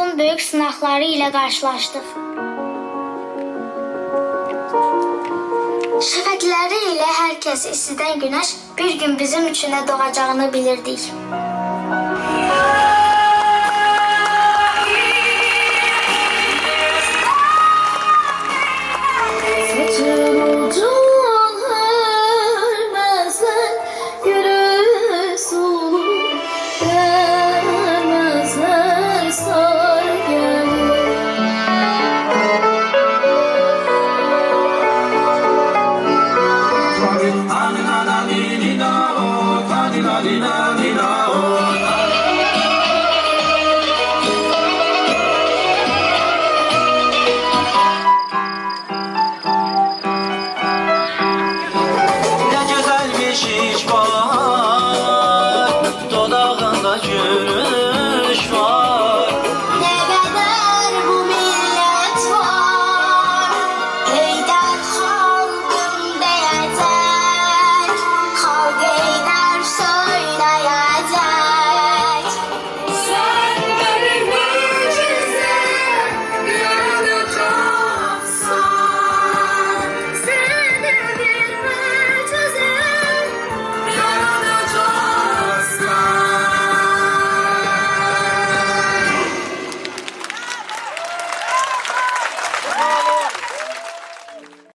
həyatın böyük sınaqları ilə qarşılaşdıq. Şəfəqləri ilə hər kəs istidən günəş bir gün bizim üçün də doğacağını bilirdik. Gülüş var,